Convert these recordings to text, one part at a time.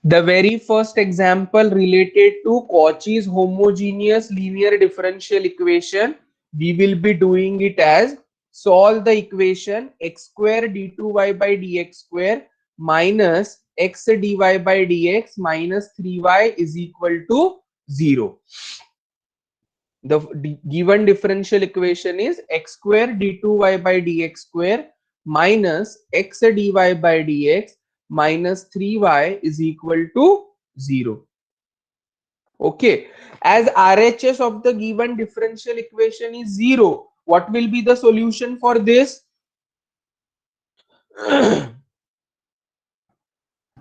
The very first example related to Cauchy's homogeneous linear differential equation, we will be doing it as solve the equation x square d2y by dx square minus x dy by dx minus 3y is equal to 0. The given differential equation is x square d2y by dx square minus x dy by dx minus 3y is equal to 0. Okay, as RHS of the given differential equation is 0, what will be the solution for this?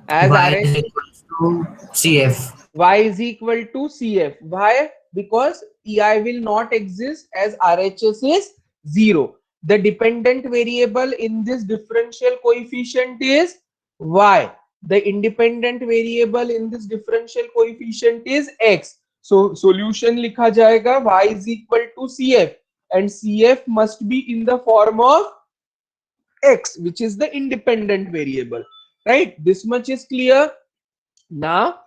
As Y is RHS, equal to CF. y is equal to CF. Why? Because EI will not exist as RHS is 0. The dependent variable in this differential coefficient is y. The independent variable in this differential coefficient is x. So solution लिखा जाएगा y is equal to CF, and CF must be in the form of x, which is the independent variable. Right? This much is clear. Now,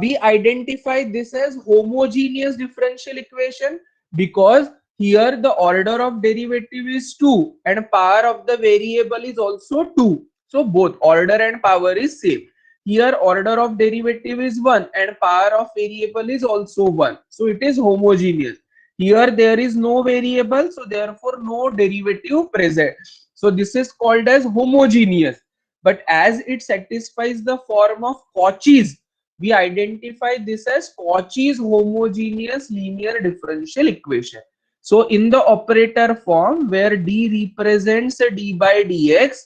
we identify this as homogeneous differential equation because here the order of derivative is 2 and power of the variable is also 2. So both order and power is same. Here order of derivative is 1 and power of variable is also 1. So it is homogeneous. Here there is no variable, so therefore no derivative present. So this is called as homogeneous. But as it satisfies the form of Cauchy's, we identify this as Cauchy's homogeneous linear differential equation. So in the operator form where d represents d by dx,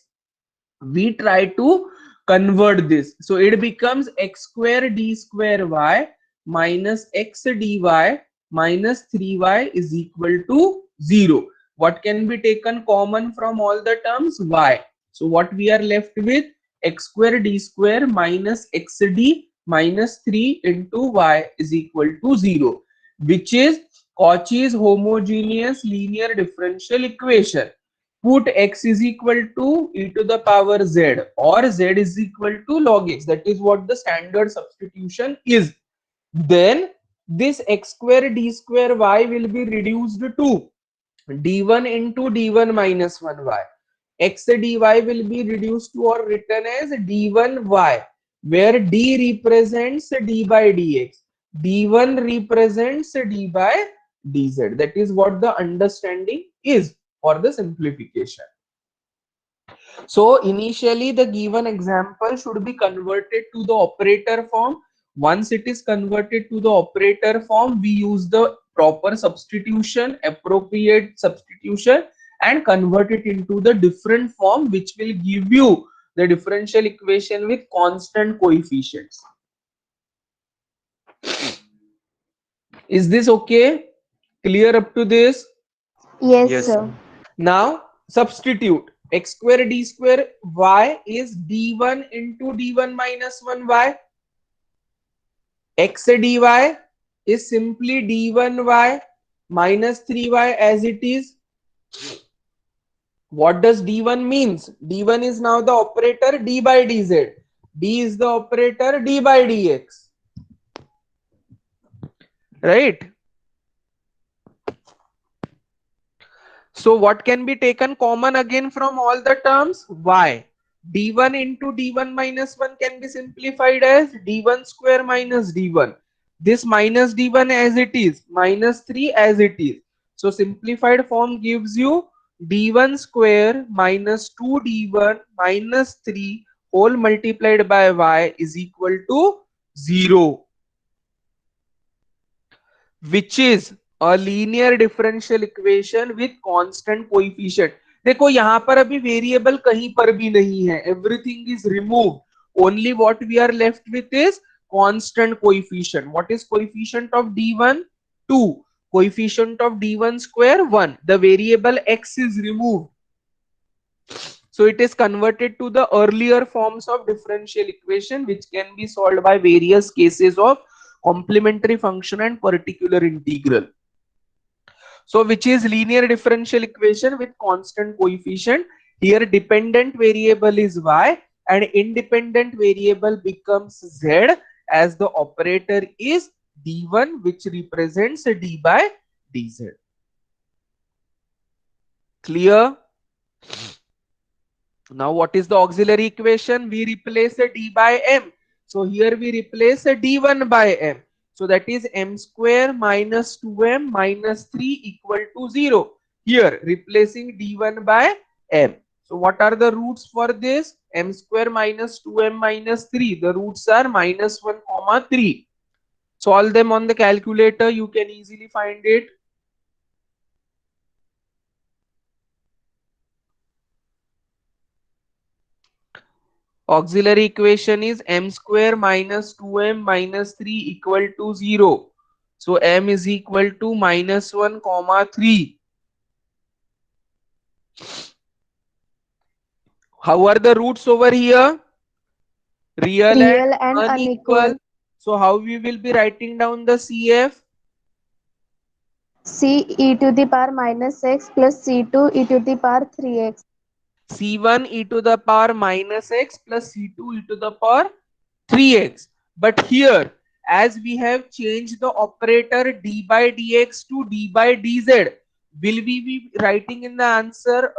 we try to convert this. So it becomes x square d square y minus x dy minus 3y is equal to 0. What can be taken common from all the terms? Y. So what we are left with? X square d square minus xd minus 3 into y is equal to 0, which is Cauchy's homogeneous linear differential equation. Put x is equal to e to the power z or z is equal to log x. That is what the standard substitution is. Then this x square d square y will be reduced to d1 into d1 minus 1y. X dy will be reduced to or written as d1y, where d represents d by dx, d1 represents d by dz. That is what the understanding is for the simplification. So initially the given example should be converted to the operator form. Once it is converted to the operator form, we use the proper substitution, appropriate substitution, and convert it into the different form, which will give you the differential equation with constant coefficients. Is this okay? Clear up to this? Yes, Yes, sir. sir. Now substitute x square d square y is d1 into d1 minus 1y. X dy is simply d1y minus 3y as it is. What does d1 means? D1 is now the operator d by dz. D is the operator d by dx. Right? So what can be taken common again from all the terms? Y. D1 into D1 minus 1 can be simplified as D1 square minus D1. This minus D1 as it is, minus 3 as it is. So simplified form gives you D1 square minus 2D1 minus 3 whole multiplied by Y is equal to 0, which is a linear differential equation with constant coefficient. देखो यहाँ पर अभी variable कहीं पर भी नहीं है, everything is removed. Only what we are left with is constant coefficient. What is coefficient of d1? 2. Coefficient of d1 square 1. The variable x is removed. So it is converted to the earlier forms of differential equation, which can be solved by various cases of complementary function and particular integral. So which is linear differential equation with constant coefficient. Here dependent variable is y and independent variable becomes z as the operator is d1, which represents d by dz. Clear? Now what is the auxiliary equation? We replace a d by m. So here we replace a d1 by m. So that is m square minus 2m minus 3 equal to 0. Here replacing d1 by m. So what are the roots for this? M square minus 2m minus 3. The roots are minus 1 comma 3. Solve them on the calculator. You can easily find it. Auxiliary equation is m square minus 2m minus 3 equal to 0. So m is equal to minus 1 comma 3. How are the roots over here? Real and Real and unequal. unequal. So how we will be writing down the CF? C e to the power minus x plus C2 e to the power 3x. C1 e to the power minus x plus C2 e to the power 3x. But here, as we have changed the operator d by dx to d by dz, will we be writing in the answer?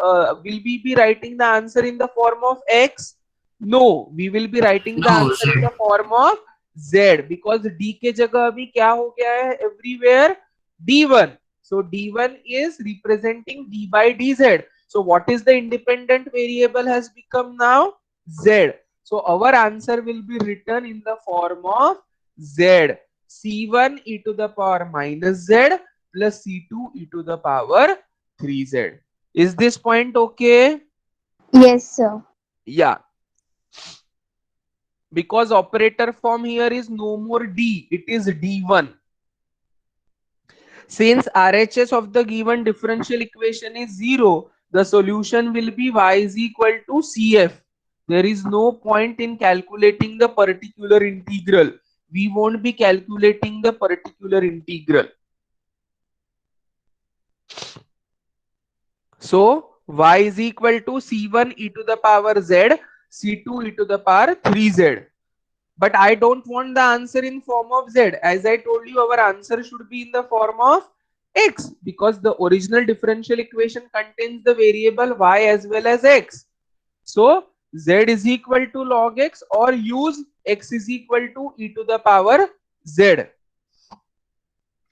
Will we be writing the answer in the form of x? No, we will be writing the No, answer in Z. the form of z, because d के जगह अभी क्या हो गया है everywhere d1. So d1 is representing d by dz. So what is the independent variable has become now? Z. So our answer will be written in the form of Z. C1 e to the power minus Z plus C2 e to the power 3Z. Is this point okay? Yes, sir. Yeah. Because operator form here is no more D. It is D1. Since RHS of the given differential equation is 0, the solution will be y is equal to CF. There is no point in calculating the particular integral. We won't be calculating the particular integral. So y is equal to C1 e to the power z, C2 e to the power 3z. But I don't want the answer in form of z. As I told you, our answer should be in the form of x, because the original differential equation contains the variable y as well as x. So z is equal to log x, or use x is equal to e to the power z.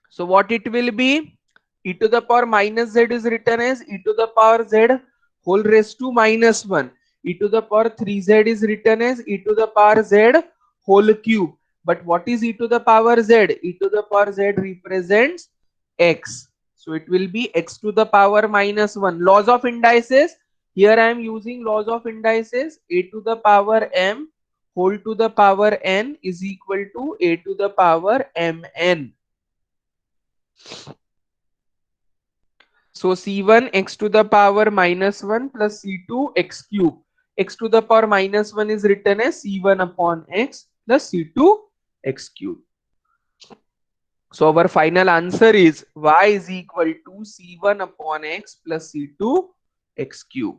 So what it will be? E to the power minus z is written as e to the power z whole raised to minus 1. E to the power 3z is written as e to the power z whole cube. But what is e to the power z? E to the power z represents x. So it will be x to the power minus 1. Laws of indices. Here I am using laws of indices. A to the power m whole to the power n is equal to a to the power mn. So C1 x to the power minus 1 plus C2 x cube. X to the power minus 1 is written as C1 upon x plus C2 x cube. So our final answer is y is equal to C1 upon x plus C2 x cube.